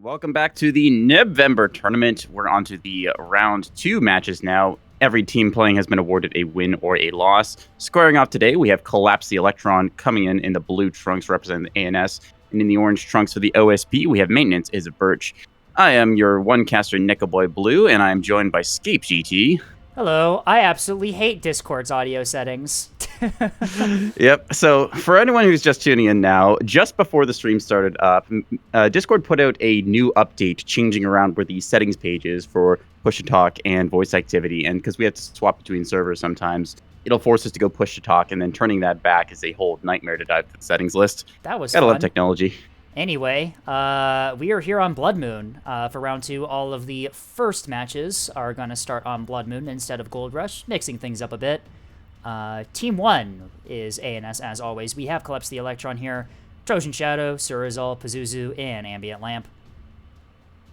Welcome back to the NEBVEMBER tournament. We're on to the round 2 matches now. Every team playing has been awarded a win or a loss. Squaring off today, we have Collapse The Electron coming in the blue trunks representing the ANS. And in the orange trunks for the OSP, we have Maintenance Is A Birch. I am your one caster, Nickelboy Blue, and I am joined by Scape GT. Hello, I absolutely hate Discord's audio settings. Yep, so for anyone who's just tuning in now, just before the stream started up, Discord put out a new update changing around where the settings page is for push-to-talk and voice activity, and because we have to swap between servers sometimes, it'll force us to go push-to-talk, and then turning that back is a whole nightmare to dive to the settings list. That was Gotta fun. love technology. Anyway, we are here on Blood Moon for round 2. All of the first matches are going to start on Blood Moon instead of Gold Rush, mixing things up a bit. Team 1 is ANS, as always. We have Collapse The Electron here, Trojan Shadow, Surazal, Pazuzu, and Ambient Lamp.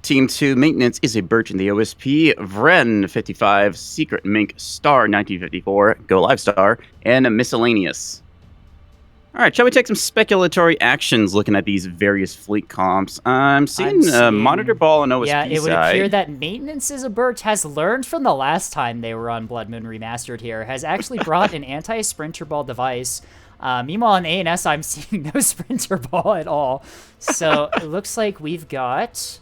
Team 2, Maintenance Is A Birch in the OSP, Vren 55, Secret Mink, Star 1954, Go Live Star, and Miscellaneous. All right, shall we take some speculatory actions looking at these various fleet comps? I'm seeing Monitor Ball and OSP Yeah, it would side. appear that Maintenance Is A Birch has learned from the last time they were on Blood Moon Remastered here, has actually brought an anti-sprinter ball device. Meanwhile, in ANS, I'm seeing no sprinter ball at all. So it looks like we've got...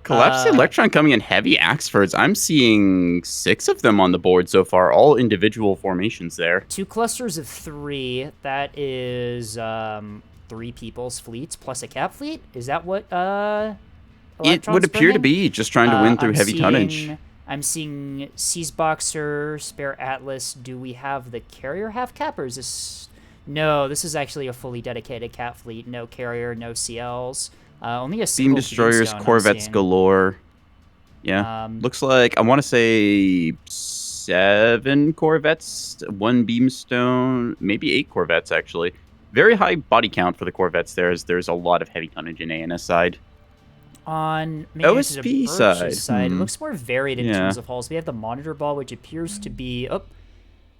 Collapse the Electron coming in heavy Axfords. I'm seeing 6 of them on the board so far, all individual formations there. 2 clusters of 3. That is 3 people's fleets plus a cap fleet. Is that what It would appear to be just trying to win through heavy tonnage. I'm seeing Seas Boxer, Spare Atlas. Do we have the carrier half cap, or is this... No, this is actually a fully dedicated cap fleet. No carrier, no CLs. Only a single Beam destroyers, Corvettes galore. Yeah, looks like, I want to say 7 Corvettes, 1 Beamstone, maybe 8 Corvettes, actually. Very high body count for the Corvettes there, as there's a lot of heavy tonnage in ANS side. On OSP side, it looks more varied in terms of hulls. We have the Monitor Ball, which appears to be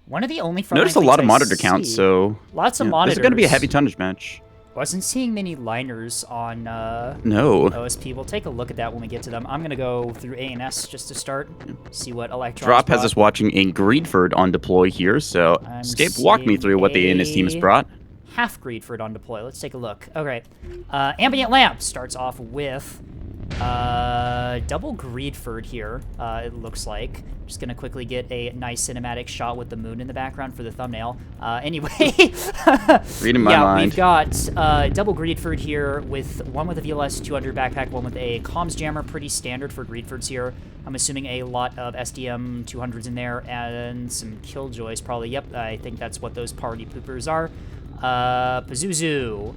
one of the only front Notice a lot of monitor counts, so... Lots of monitors. This is going to be a heavy tonnage match. Wasn't seeing many liners on no. OSP. We'll take a look at that when we get to them. I'm going to go through ANS just to start, see what Electron Drop has us watching a Greedford on deploy here, so Scape, walk me through what the ANS team has brought. Half Greedford on deploy. Let's take a look. Okay. Ambient Lamp starts off with double Greedford here, it looks like. Just gonna quickly get a nice cinematic shot with the moon in the background for the thumbnail. Anyway, reading my mind. We've got double Greedford here, with one with a VLS 200 backpack, one with a comms jammer. Pretty standard for Greedfords here. I'm assuming a lot of SDM 200s in there and some Killjoys probably. Yep, I think that's what those party poopers are. Pazuzu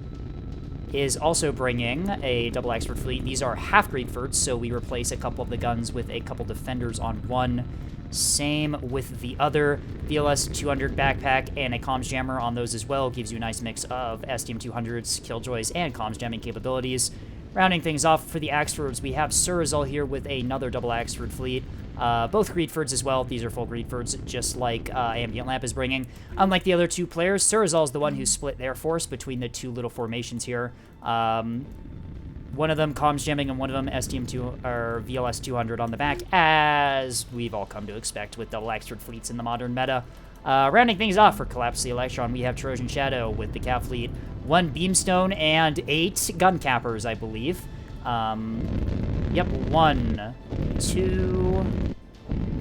is also bringing a double Axford fleet. These are half Greedfords, so we replace a couple of the guns with a couple defenders on one. Same with the other VLS 200 backpack and a comms jammer on those as well. Gives you a nice mix of SDM 200s, Killjoys, and comms jamming capabilities. Rounding things off for the Axfords, we have Surazal here with another double Axford fleet. Both Greedfords as well. These are full Greedfords, just like Ambient Lamp is bringing. Unlike the other 2 players, Surazal is the one who split their force between the 2 little formations here. One of them comms jamming and one of them SDM2 or VLS 200 on the back, as we've all come to expect with double Axford fleets in the modern meta. Rounding things off for Collapse The Electron, we have Trojan Shadow with the cap fleet, 1 Beamstone and 8 gun cappers, I believe. Yep, 1, 2,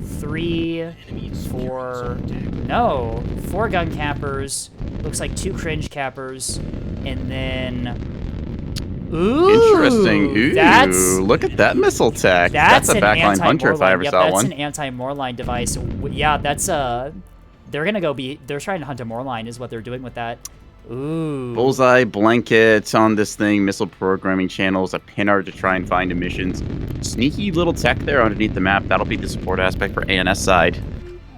3, 4, no, 4 gun cappers, looks like 2 cringe cappers, and then... Ooh, interesting. Ooh, look at that missile tech. That's a backline hunter if I ever saw one. That's an anti-Moorline device. Yeah, that's they're trying to hunt a Moorline is what they're doing with that. Ooh. Bullseye blanket on this thing, missile programming channels, a pinner to try and find emissions. Sneaky little tech there underneath the map. That'll be the support aspect for ANS side.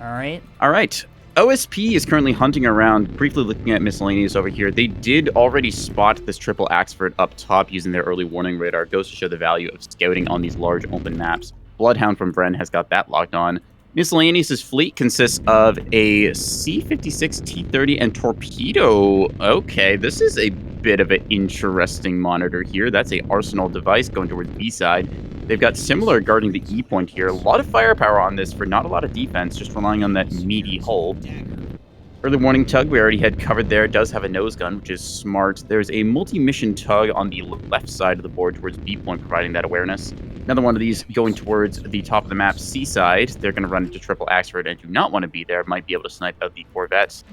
All right. All right. OSP is currently hunting around, briefly looking at Miscellaneous over here. They did already spot this triple Axford up top using their early warning radar. Goes to show the value of scouting on these large open maps. Bloodhound from Vren has got that locked on. Miscellaneous' fleet consists of a C-56 T-30 and torpedo. Okay, this is a bit of an interesting monitor here. That's a arsenal device going towards B-side. They've got similar guarding the E point here. A lot of firepower on this for not a lot of defense, just relying on that meaty hull. Early warning tug, we already had covered there. It does have a nose gun, which is smart. There's a multi-mission tug on the left side of the board towards B point, providing that awareness. Another one of these going towards the top of the map, C side. They're going to run into triple Axford and do not want to be there. Might be able to snipe out the Corvettes.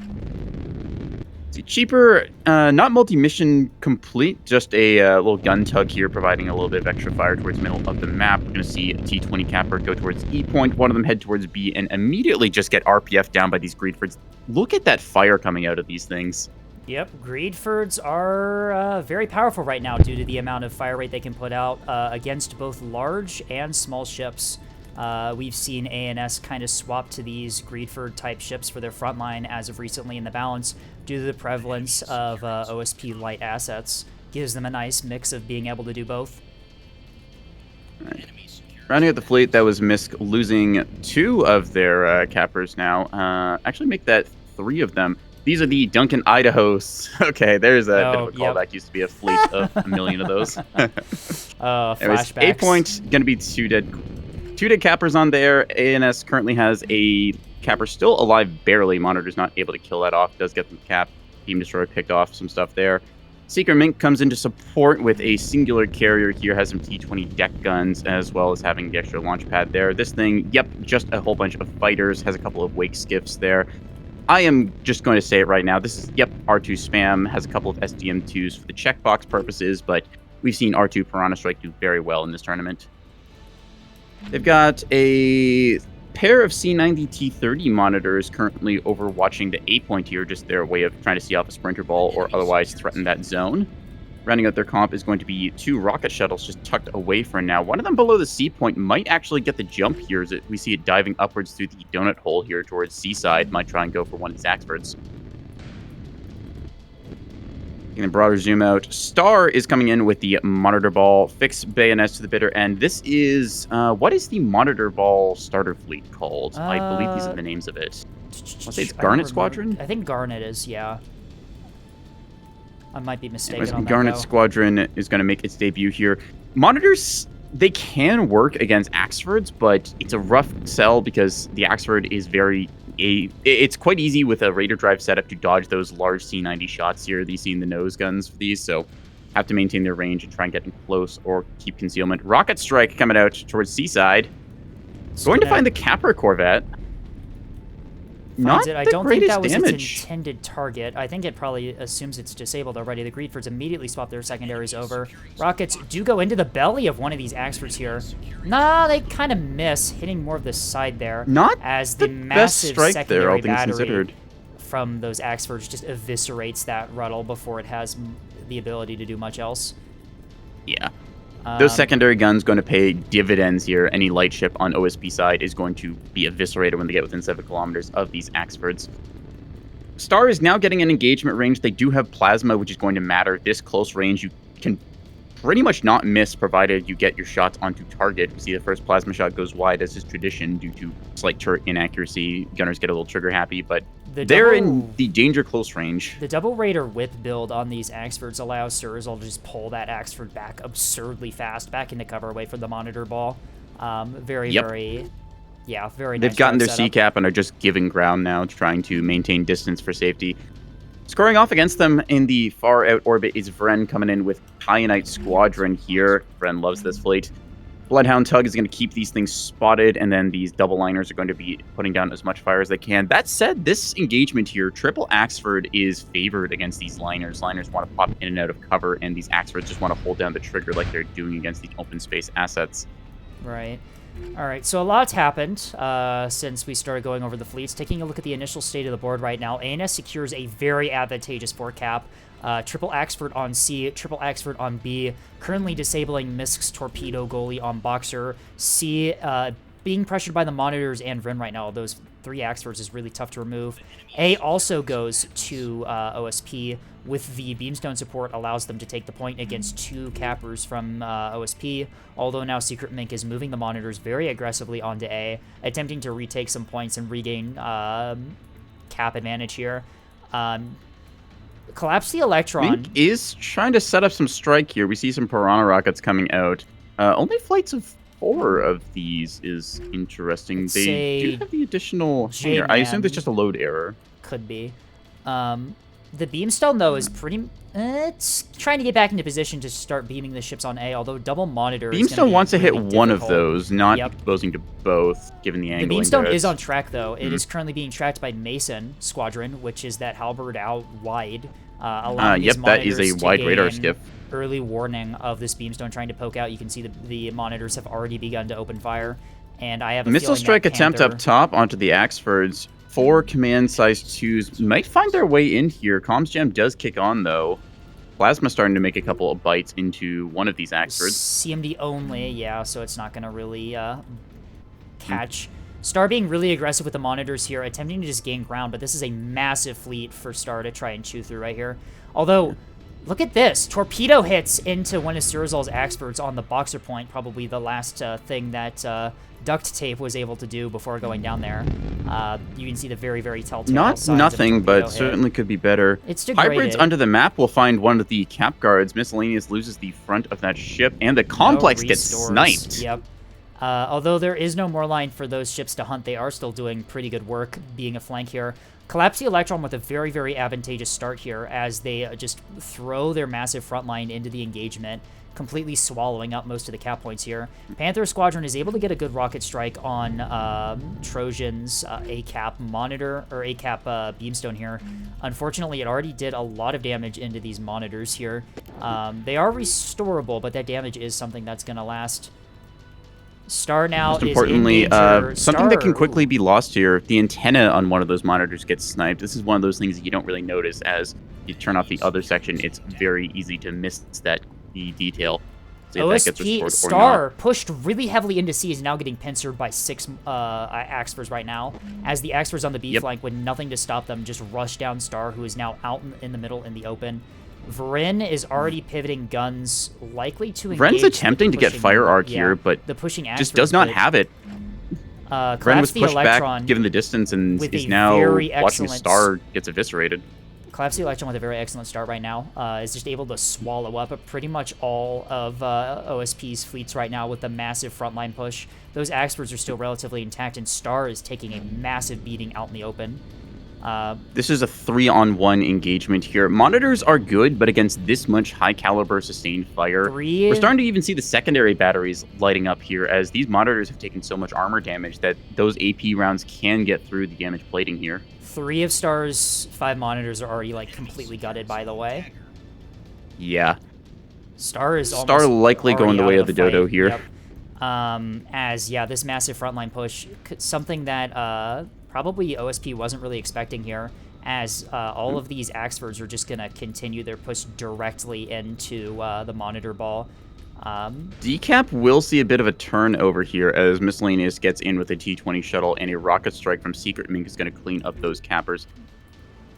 See, cheaper, not multi-mission complete, just a little gun tug here, providing a little bit of extra fire towards the middle of the map. We're going to see a T-20 capper go towards E point, one of them head towards B, and immediately just get RPF down by these Greedfords. Look at that fire coming out of these things. Yep, Greedfords are very powerful right now due to the amount of fire rate they can put out against both large and small ships. We've seen ANS kind of swap to these Greedford-type ships for their frontline as of recently in the balance due to the prevalence of OSP light assets. Gives them a nice mix of being able to do both. Right. Rounding out the fleet, that was Misk losing 2 of their cappers now. Actually make that 3 of them. These are the Duncan Idahos. Okay, there's a bit of a callback. Yep. Used to be a fleet of a million of those. Anyways, A point, going to be 2 dead cappers on there. ANS currently has a capper still alive barely. Monitor's not able to kill that off. Does get them capped. Team Destroyer picked off some stuff there. Seeker Mink comes into support with a singular carrier here. Has some T-20 deck guns as well as having the extra launch pad there. This thing, yep, just a whole bunch of fighters. Has a couple of wake skiffs there. I am just going to say it right now. This is, yep, R2 spam. Has a couple of SDM2s for the checkbox purposes, but we've seen R2 Piranha Strike do very well in this tournament. They've got a pair of C90 T30 monitors currently overwatching the A point here, just their way of trying to see off a sprinter ball or otherwise threaten that zone. Rounding out their comp is going to be 2 rocket shuttles just tucked away for now. One of them below the C point might actually get the jump here as we see it diving upwards through the donut hole here towards C-side. Might try and go for one of these Axfords. Taking a broader zoom out, Star is coming in with the monitor ball, fix bayonets to the bitter end. This is, what is the monitor ball starter fleet called? I believe these are the names of it. I'll say it's Garnet Squadron? I think Garnet is, yeah. I might be mistaken on that, Garnet Squadron is going to make its debut here. Monitors, they can work against Axfords, but it's a rough sell because the Axford is it's quite easy with a Raider drive setup to dodge those large C90 shots here. These seen the nose guns for these, so have to maintain their range and try and get in close or keep concealment. Rocket Strike coming out towards C-side. Going to find the Capper Corvette. I don't think that was its intended target. I think it probably assumes it's disabled already. The Greedfords immediately swap their secondaries over. Rockets do go into the belly of one of these Axfords here. Nah, they kind of miss, hitting more of the side there. Not as the massive secondary battery from those Axfords just eviscerates that Ruddle before it has the ability to do much else. Yeah. Those secondary guns going to pay dividends here. Any light ship on OSP side is going to be eviscerated when they get within 7 kilometers of these Axfords. Star is now getting an engagement range. They do have plasma, which is going to matter. This close range, you can pretty much not miss, provided you get your shots onto target. You see the first plasma shot goes wide, as is tradition, due to slight turret inaccuracy. Gunners get a little trigger happy, but they're in the danger close range. The double Raider whip build on these Axfords allows Sirzal to just pull that Axford back absurdly fast, back into cover away from the monitor ball. Very nice. They've gotten their C-cap and are just giving ground now, trying to maintain distance for safety. Scoring off against them in the far out orbit is Vren coming in with Kyanite Squadron here. Vren loves this fleet. Bloodhound Tug is going to keep these things spotted, and then these double liners are going to be putting down as much fire as they can. That said, this engagement here, Triple Axford is favored against these liners. Liners want to pop in and out of cover, and these Axfords just want to hold down the trigger like they're doing against the open space assets. Right. All right, so a lot's happened since we started going over the fleets. Taking a look at the initial state of the board right now, ANS secures a very advantageous 4-cap. Triple Axford on C, Triple Axford on B, currently disabling Misk's torpedo goalie on Boxer. C, being pressured by the monitors and Vren right now, those 3 Axfords is really tough to remove. A also goes to OSP with the Beamstone support, allows them to take the point against 2 cappers from OSP, although now Secret Mink is moving the monitors very aggressively onto A, attempting to retake some points and regain cap advantage here. Collapse the Electron. Mink is trying to set up some strike here. We see some Piranha rockets coming out. Only flights of 4 of these is interesting. They do have the additional hanger. I assume it's just a load error. Could be. The Beamstone, though, is pretty... it's trying to get back into position to start beaming the ships on A, although double monitor Beamstone wants to hit really one of difficult. those, not Yep. exposing to both, given the angle. The Beamstone is on track, though. It is currently being tracked by Mason Squadron, which is that halberd out wide, allowing these yep, that is a monitors to wide radar gain skiff. early warning of this Beamstone trying to poke out. You can see the monitors have already begun to open fire, and I have a Missile feeling strike that attempt Panther, up top onto the Axfords. 4 command size 2s might find their way in here. Comms Jam does kick on, though. Plasma starting to make a couple of bites into one of these Axfords. CMD only, yeah, so it's not going to really catch. Star being really aggressive with the monitors here, attempting to just gain ground, but this is a massive fleet for Star to try and chew through right here. Although, look at this. Torpedo hits into one of Sirzal's Axfords on the boxer point, probably the last thing that duct tape was able to do before going down there. You can see the very, very telltale Not signs of a nothing, torpedo but hit. certainly could be better. It's degraded. Hybrids under the map will find one of the cap guards. Miscellaneous loses the front of that ship, and the complex gets restores. sniped. Yep. Although there is no more line for those ships to hunt, they are still doing pretty good work being a flank here. Collapse the Electron with a very, very advantageous start here as they just throw their massive front line into the engagement, completely swallowing up most of the cap points here. Panther Squadron is able to get a good rocket strike on Trojan's A-cap monitor, or A-cap beamstone here. Unfortunately, it already did a lot of damage into these monitors here. They are restorable, but that damage is something that's going to last. Star now Most is importantly, in danger. something that can Star- quickly be lost here, the antenna on one of those monitors gets sniped. This is one of those things that you don't really notice as you turn off the other section. It's very easy to miss that the detail. See if that gets OSP restored or Star not. pushed really heavily into C, is now getting pincered by 6 Axfors right now, as the Axfors on the B flank, with nothing to stop them, just rush down Star, who is now out in the middle in the open. Vren is already pivoting guns, likely to engage. Vren's attempting to get fire arc yeah, here, but the pushing just Axfors, does not but, have it. Vren Collapse was the pushed Electron back given the distance and with is a now very watching excellent Star gets eviscerated. Collapse the Electron with a very excellent start right now. Is just able to swallow up pretty much all of OSP's fleets right now with the massive frontline push. Those Axfords are still relatively intact, and Star is taking a massive beating out in the open. This is a 3-on-1 engagement here. Monitors are good, but against this much high caliber sustained fire, we're starting to even see the secondary batteries lighting up here, as these monitors have taken so much armor damage that those AP rounds can get through the damage plating here. 3 of Star's 5 monitors are already like completely gutted, by the way. Yeah. Star is Star likely going the way of the dodo fight. here. Yep. As yeah, this massive frontline push, something that probably OSP wasn't really expecting here, as all of these Axfords are just going to continue their push directly into the monitor ball. Decap will see a bit of a turnover here as Miscellaneous gets in with a T-20 shuttle, and a rocket strike from Secret Mink is going to clean up those cappers.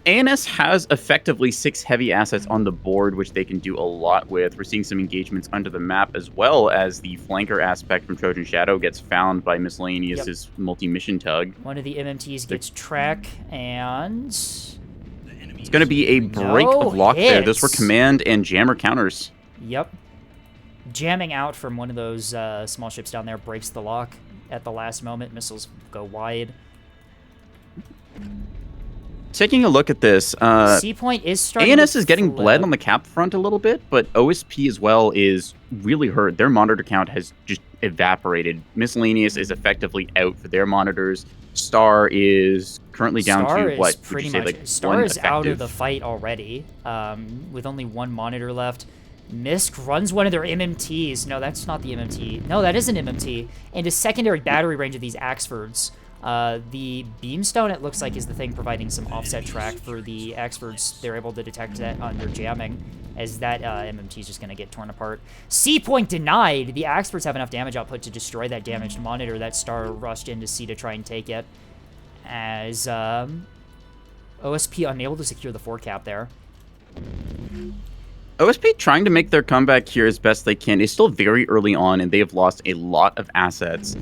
ANS has effectively 6 heavy assets on the board, which they can do a lot with. We're seeing some engagements under the map, as well as the flanker aspect from Trojan Shadow gets found by Miscellaneous's multi-mission tug. One of the MMTs gets track, and it's going to be a break of lock there. Those were command and jammer counters. Yep. Jamming out from one of those small ships down there breaks the lock at the last moment. Missiles go wide. Taking a look at this, C point is starting. ANS is getting bled on the cap front a little bit, but OSP as well is really hurt. Their monitor count has just evaporated. Miscellaneous is effectively out for their monitors. Star is currently down to what would you say, like Star is out of effective? the fight already, with only 1 monitor left. Misk runs one of their MMTs. No, that's not the MMT. No, that is an MMT. Into secondary battery range of these Axfords. The Beamstone, it looks like, is the thing providing some offset track for the Axfords. They're able to detect that under jamming, as that MMT is just going to get torn apart. C point denied. The Axfords have enough damage output to destroy that damaged monitor. That Star rushed into C to try and take it. as OSP unable to secure the 4 cap there. OSP trying to make their comeback here as best they can. It's still very early on, and they have lost a lot of assets.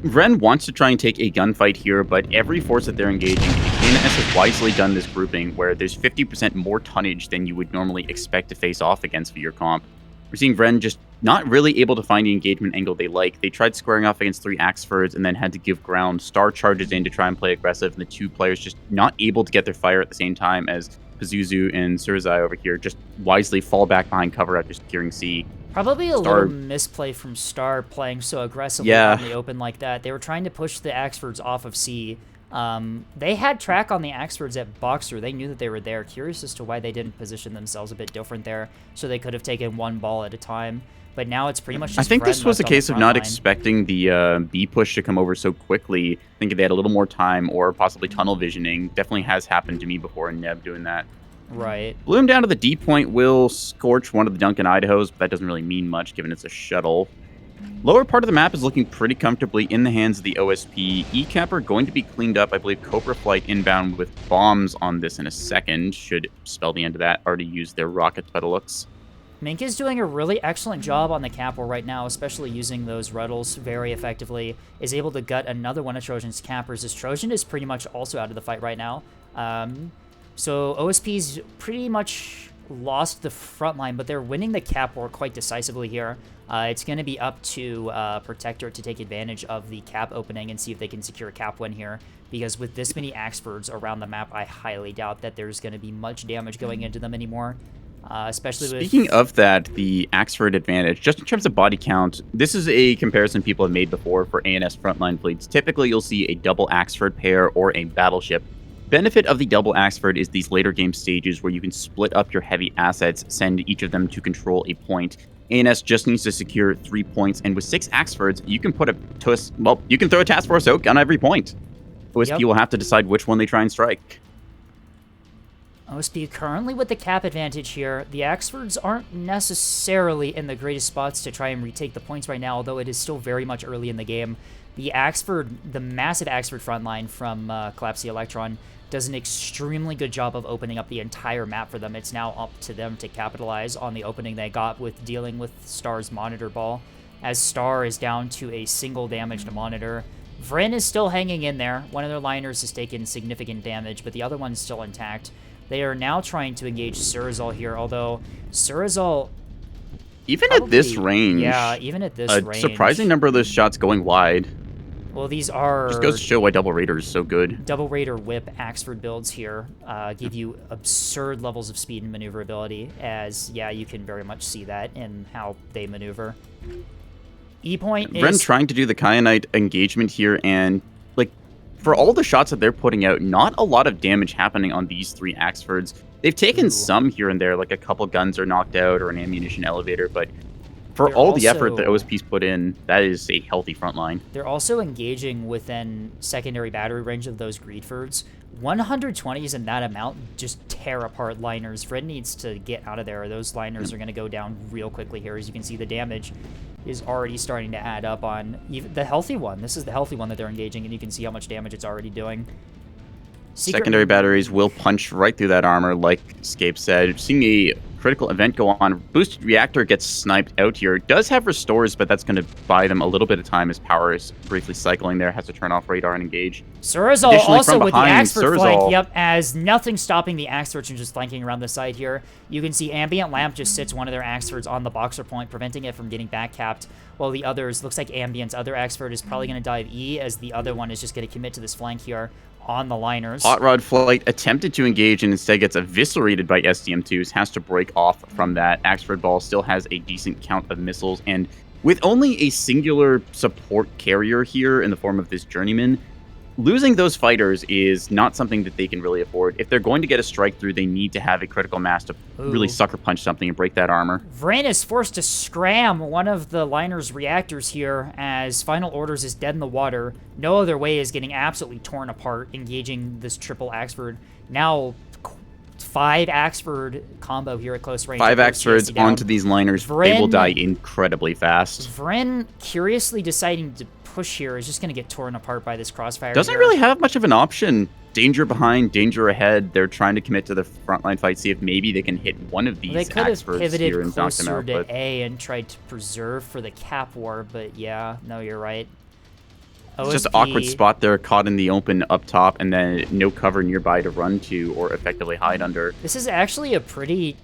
Ren wants to try and take a gunfight here, but every force that they're engaging, NS has wisely done this grouping where there's 50% more tonnage than you would normally expect to face off against for your comp. We're seeing Ren just not really able to find the engagement angle they like. They tried squaring off against 3 Axfords and then had to give ground. Star charges in to try and play aggressive, and the 2 players just not able to get their fire at the same time as Pazuzu and Surzai over here just wisely fall back behind cover after securing C. Probably a little misplay from Star playing so aggressively on the open like that. They were trying to push the Axfords off of C. They had track on the Axfords at Boxer. They knew that they were there. Curious as to why they didn't position themselves a bit different there, so they could have taken 1 ball at a time. But now it's pretty much just I think this was a case of not line. expecting the B push to come over so quickly. Thinking they had a little more time or possibly tunnel visioning. Definitely has happened to me before in Neb doing that. Right. Bloom down to the D point will scorch one of the Duncan Idahos, but that doesn't really mean much given it's a shuttle. Lower part of the map is looking pretty comfortably in the hands of the OSP. E-Cap are going to be cleaned up. I believe Cobra Flight inbound with bombs on this in a second should spell the end of that. Already used their rocket pedalux. Mink is doing a really excellent job on the Capel right now, especially using those Ruddles very effectively. Is able to gut another one of Trojan's cappers, as Trojan is pretty much also out of the fight right now. So OSP's pretty much lost the front line, but they're winning the cap war quite decisively here. It's going to be up to Protector to take advantage of the cap opening and see if they can secure a cap win here, because with this many Axfords around the map, I highly doubt that there's going to be much damage going into them anymore. Especially Speaking of that, the Axford advantage, just in terms of body count, this is a comparison people have made before for ANS frontline fleets. Typically, you'll see a double Axford pair or a battleship. Benefit of the double Axford is these later game stages where you can split up your heavy assets, send each of them to control a point. ANS just needs to secure 3 points, and with 6 Axfords, you can you can throw a task force out on every point. OSP will have to decide which one they try and strike. OSP currently with the cap advantage here. The Axfords aren't necessarily in the greatest spots to try and retake the points right now, although it is still very much early in the game. The massive Axford front line from Collapse The Electron does an extremely good job of opening up the entire map for them. It's now up to them to capitalize on the opening they got with dealing with Star's monitor ball, as Star is down to a single damaged monitor. Vryn is still hanging in there. One of their liners has taken significant damage, but the other one's still intact. They are now trying to engage Surzal here, although Surzal... Even at this range... Yeah, even at this range... A surprising number of those shots going wide. Well, these are... Just goes to show why Double Raider is so good. Double Raider Whip Axford builds here give you absurd levels of speed and maneuverability, as, yeah, you can very much see that in how they maneuver. E-Point is... Ren trying to do the Kyanite engagement here, and, like, for all the shots that they're putting out, not a lot of damage happening on these 3 Axfords. They've taken some here and there, like a couple guns are knocked out or an ammunition elevator, but for all the effort that OSP's put in, that is a healthy front line. They're also engaging within secondary battery range of those Greedfords. 120s in that amount just tear apart liners. Fred needs to get out of there. Those liners are going to go down real quickly here. As you can see, the damage is already starting to add up on even the healthy one. This is the healthy one that they're engaging, and you can see how much damage it's already doing. Secondary batteries will punch right through that armor, like Scape said. Seeing a critical event go on. Boosted Reactor gets sniped out here. Does have restores, but that's going to buy them a little bit of time as power is briefly cycling there. Has to turn off radar and engage. Surzal also with the Axford flank. Yep, as nothing stopping the Axfords from just flanking around the side here. You can see Ambient Lamp just sits one of their Axfords on the Boxer point, preventing it from getting back capped, while the others, looks like Ambient's other Axford is probably going to dive E, as the other one is just going to commit to this flank here on the liners. Hot Rod Flight attempted to engage and instead gets eviscerated by SDM2s, has to break off from that. Axford Ball still has a decent count of missiles, and with only a singular support carrier here in the form of this Journeyman, losing those fighters is not something that they can really afford. If they're going to get a strike through, they need to have a critical mass to really sucker punch something and break that armor. Vryn is forced to scram one of the liner's reactors here, as Final Orders is dead in the water. No Other Way is getting absolutely torn apart, engaging this triple Axford. Now 5 Axford combo here at close range. 5 Axfords onto these liners. They will die incredibly fast. Vryn curiously deciding to push here is just going to get torn apart by this crossfire. Doesn't here. really have much of an option. Danger behind, danger ahead. They're trying to commit to the frontline fight, see if maybe they can hit one of these They could have Axfords pivoted here and knock them closer out. to But A and tried to preserve for the cap war, but yeah, no, you're right. it's just an awkward spot there, caught in the open up top, and then no cover nearby to run to or effectively hide under. This is actually a pretty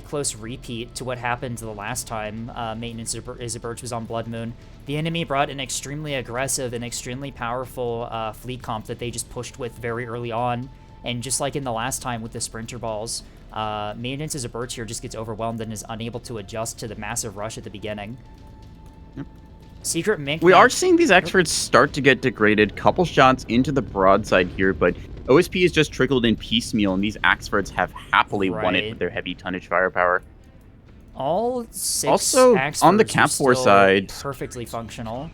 close repeat to what happened the last time Maintenance Is A Birch was on Blood Moon. The enemy brought an extremely aggressive and extremely powerful fleet comp that they just pushed with very early on, and just like in the last time with the Sprinter Balls, Maintenance Is A Birch here just gets overwhelmed and is unable to adjust to the massive rush at the beginning. Yep. Secret Mink. We are seeing these Axfords start to get degraded. Couple shots into the broadside here, but OSP has just trickled in piecemeal, and these Axfords have happily won it with their heavy tonnage firepower. All 6 also, on the Axfords Cap are War still side, perfectly functional.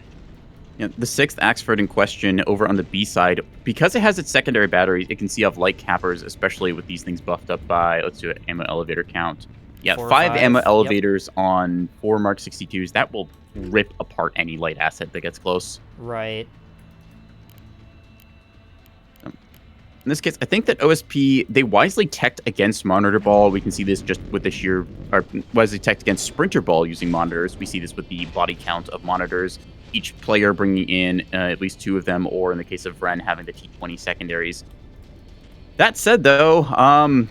the 6th Axford in question over on the B side, because it has its secondary batteries, it can see off light cappers, especially with these things buffed up by, let's do an ammo elevator count. Yeah, 5 ammo elevators on 4 Mark 62s. That will rip apart any light asset that gets close. Right. In this case, I think that OSP, they wisely teched against Monitor Ball. We can see this just with the sheer, or wisely teched against Sprinter Ball using monitors. We see this with the body count of monitors. Each player bringing in at least 2 of them, or in the case of Ren, having the T20 secondaries. That said, though,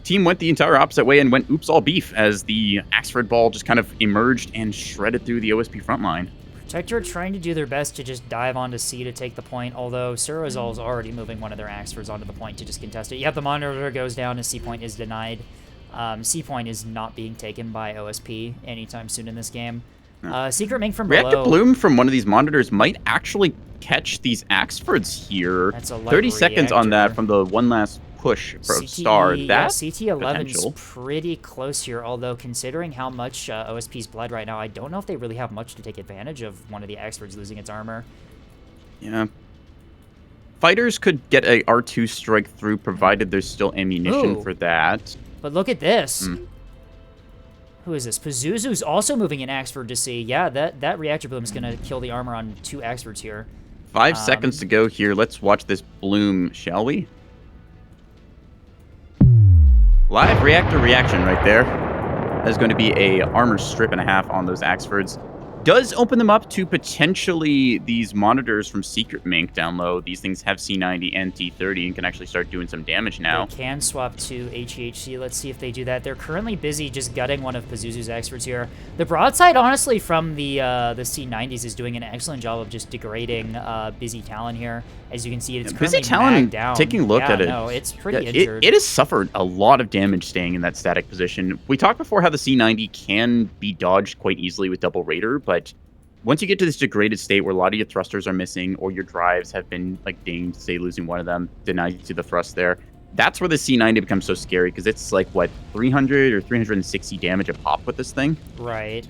team went the entire opposite way and went oops all beef as the Axford Ball just kind of emerged and shredded through the OSP front line. Protector trying to do their best to just dive onto C to take the point, although Surazol's already moving one of their Axfords onto the point to just contest it. Yep, the monitor goes down as C point is denied. C point is not being taken by OSP anytime soon in this game. Secret Mink from below. Reactor Bloom from one of these monitors might actually catch these Axfords here. That's a 30 seconds on that from the one last push from Star. Yeah, CT11 is pretty close here, although considering how much OSP's bled right now, I don't know if they really have much to take advantage of one of the Axfords losing its armor. Yeah. Fighters could get a R2 strike through, provided there's still ammunition for that. But look at this. Who is this? Pazuzu's also moving an Axford to see. Yeah, that Reactor Bloom is going to kill the armor on 2 Axfords here. 5 seconds to go here. Let's watch this Bloom, shall we? Live reactor reaction right there. That is going to be a armor strip and a half on those Axfords. Does open them up to potentially these monitors from Secret Mink down low. These things have C90 and T30 and can actually start doing some damage now. They can swap to HEHC. Let's see if they do that. They're currently busy just gutting one of Pazuzu's Axfords here. The broadside, honestly, from the C90s is doing an excellent job of just degrading Busy Talon here. As you can see, it's currently Busy Talon, down. taking a look at it. No, it's pretty injured. It has suffered a lot of damage staying in that static position. We talked before how the C90 can be dodged quite easily with Double Raider, but once you get to this degraded state where a lot of your thrusters are missing or your drives have been like dinged, say losing one of them, denied you to the thrust there, that's where the C90 becomes so scary because it's like, what, 300 or 360 damage a pop with this thing? Right.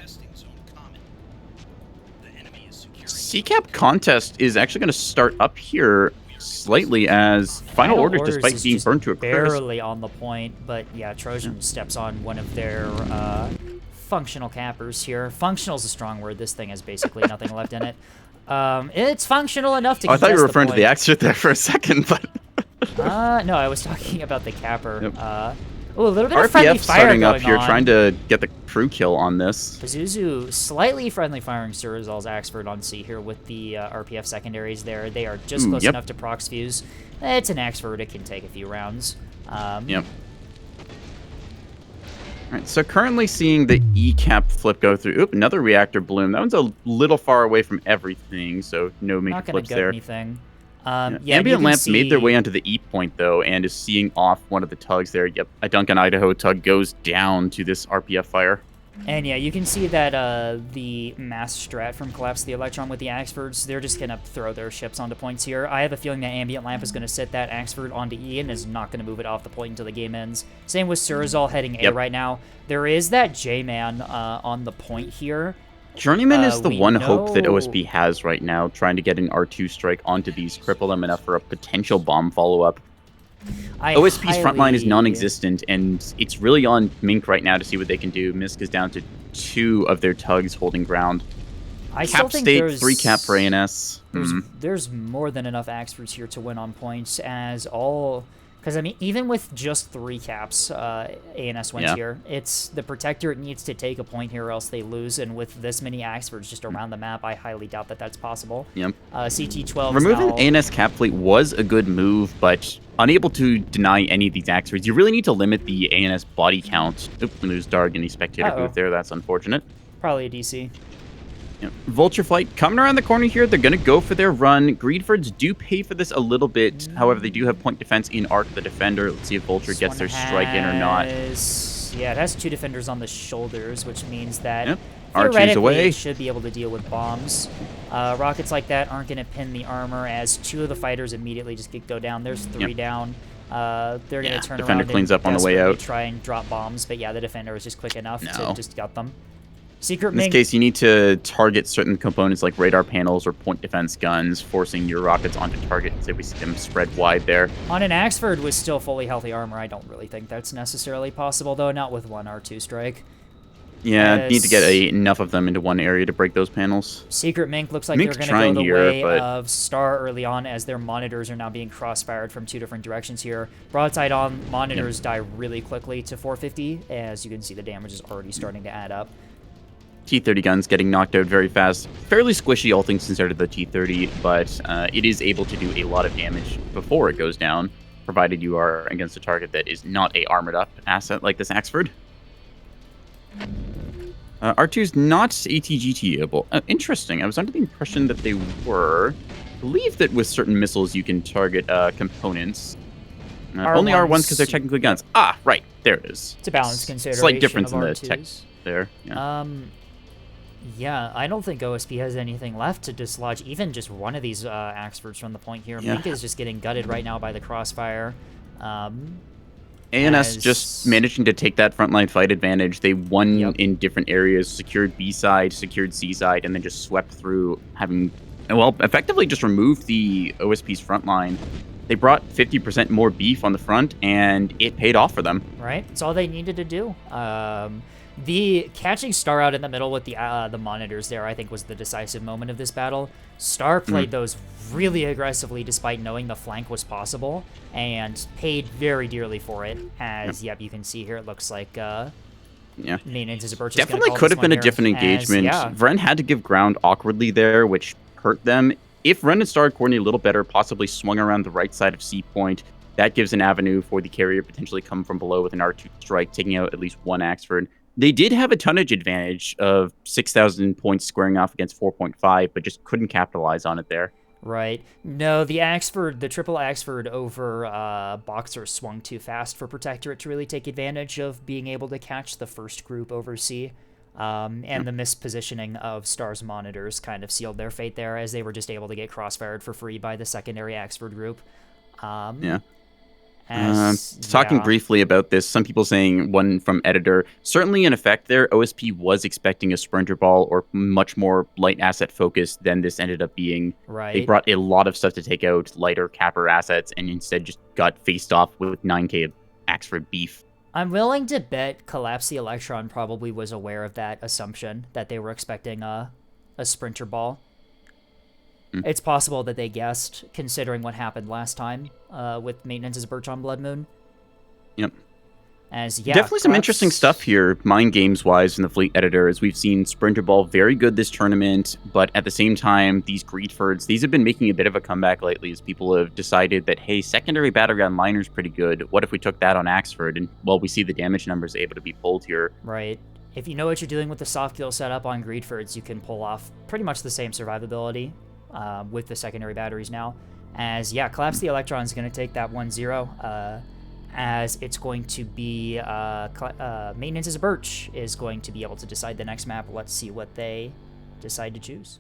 CCAP contest is actually going to start up here slightly as Final Orders, despite being burned to a crisp. Barely on the point, but yeah, Trojan steps on one of their functional cappers here. Functional is a strong word. This thing has basically nothing left in it. It's functional enough to. I thought you were referring to the Axford there for a second, but. No, I was talking about the capper. Yep. Oh, a little bit of friendly fire starting up going here, on. trying to get the crew kill on this. Pazuzu slightly friendly firing Surazol's Axford on C here with the RPF secondaries there. They are just close enough to prox fuse. It's an Axford. It can take a few rounds. Yep. All right, so currently seeing the E-cap flip go through. Oop, another reactor bloom. That one's a little far away from everything, so no major flips there. Anything. Ambient Lamp made their way onto the E point, though, and is seeing off one of the tugs there. Yep, a Duncan Idaho tug goes down to this RPF fire. And yeah, you can see that the mass strat from Collapse the Electron with the Axfords, they're just going to throw their ships onto points here. I have a feeling that Ambient Lamp is going to sit that Axford onto E and is not going to move it off the point until the game ends. Same with Surazol heading A right now. There is that J-Man on the point here. Journeyman is the one hope that OSP has right now, trying to get an R2 strike onto these, cripple them enough for a potential bomb follow-up. OSP's front line is non-existent, and it's really on Mink right now to see what they can do. Misk is down to 2 of their tugs holding ground. I still Cap think state, there's 3 cap for ANS. there's more than enough Axfords here to win on points, as all... Because, I mean, even with just 3 caps, ANS wins here. It's the Protectorate needs to take a point here or else they lose, and with this many Axfords just around the map, I highly doubt that that's possible. Yep. CT-12 Removing now... ANS cap fleet was a good move, but unable to deny any of these Axfords. You really need to limit the ANS body count. Oop, we lose Darg any spectator booth there. That's unfortunate. Probably a DC. Vulture Flight coming around the corner here. They're going to go for their run. Greedfords do pay for this a little bit. However, they do have point defense in Arc the Defender. Let's see if Vulture gets their strike in or not. Yeah, it has 2 defenders on the shoulders, which means that R2's theoretically away. it should be able to deal with bombs. Rockets like that aren't going to pin the armor, as 2 of the fighters immediately just go down. There's 3 down. They're going to turn Defender around cleans and up on the way out. try and drop bombs, but yeah, the defender was just quick enough to just gut them. Secret In this case, you need to target certain components like radar panels or point defense guns, forcing your rockets onto target. So we see them spread wide there. On an Axford with still fully healthy armor, I don't really think that's necessarily possible, though, not with 1 R2 strike. Yeah, need to get enough of them into one area to break those panels. Secret Mink looks like they're going to go the way of Star early on, as their monitors are now being cross-fired from 2 different directions here. Broadside on, monitors die really quickly to 450. As you can see, the damage is already starting to add up. T-30 guns getting knocked out very fast. Fairly squishy, all things considered, the T-30, but it is able to do a lot of damage before it goes down, provided you are against a target that is not a armored-up asset like this Axford. R2's not ATGT-able. Interesting. I was under the impression that they were. I believe that with certain missiles, you can target components. Only R1s because they're technically guns. Ah, right. There it is. It's a balance consideration. Slight difference of in the R2s. tech there. Yeah, I don't think OSP has anything left to dislodge even just one of these Axfords from the point here. Mink is just getting gutted right now by the crossfire. ANS just managing to take that frontline fight advantage. They won in different areas, secured B side, secured C side, and then just swept through, having, well, effectively just removed the OSP's frontline. They brought 50% more beef on the front, and it paid off for them. Right, it's all they needed to do. The catching Star out in the middle with the monitors there, I think, was the decisive moment of this battle. Star played those really aggressively despite knowing the flank was possible, and paid very dearly for it, as, you can see here, it looks like Maintenance Is A Birch. Definitely could have been a different engagement. Vren had to give ground awkwardly there, which hurt them. If Vren and Star had coordinated a little better, possibly swung around the right side of C point, that gives an avenue for the carrier to potentially come from below with an R2 strike, taking out at least 1 Axford. They did have a tonnage advantage of 6,000 points squaring off against 4.5, but just couldn't capitalize on it there. Right. No, the Axford, the triple Axford over Boxer swung too fast for Protectorate to really take advantage of being able to catch the first group over C. And the mispositioning of Star's monitors kind of sealed their fate there, as they were just able to get crossfired for free by the secondary Axford group. Talking briefly about this, some people saying, one from editor, certainly in effect there, OSP was expecting a sprinter ball or much more light asset focused than this ended up being. Right. They brought a lot of stuff to take out lighter capper assets and instead just got faced off with 9k of Axford beef. I'm willing to bet Collapse the Electron probably was aware of that assumption, that they were expecting a sprinter ball. It's possible that they guessed, considering what happened last time with Maintenance Is A Birch on Blood Moon. As definitely some interesting stuff here, mind games wise, in the fleet editor, as we've seen Sprinter Ball very good this tournament, but at the same time, these Greedfords, these have been making a bit of a comeback lately, as people have decided that, hey, secondary battle gun liner's pretty good. What if we took that on Axford? And well, we see the damage numbers able to be pulled here. Right. If you know what you're doing with the soft kill setup on Greedfords, you can pull off pretty much the same survivability with the secondary batteries now. As, Collapse the Electron is going to take that 1-0, as it's going to be Maintenance Is A Birch is going to be able to decide the next map. Let's see what they decide to choose.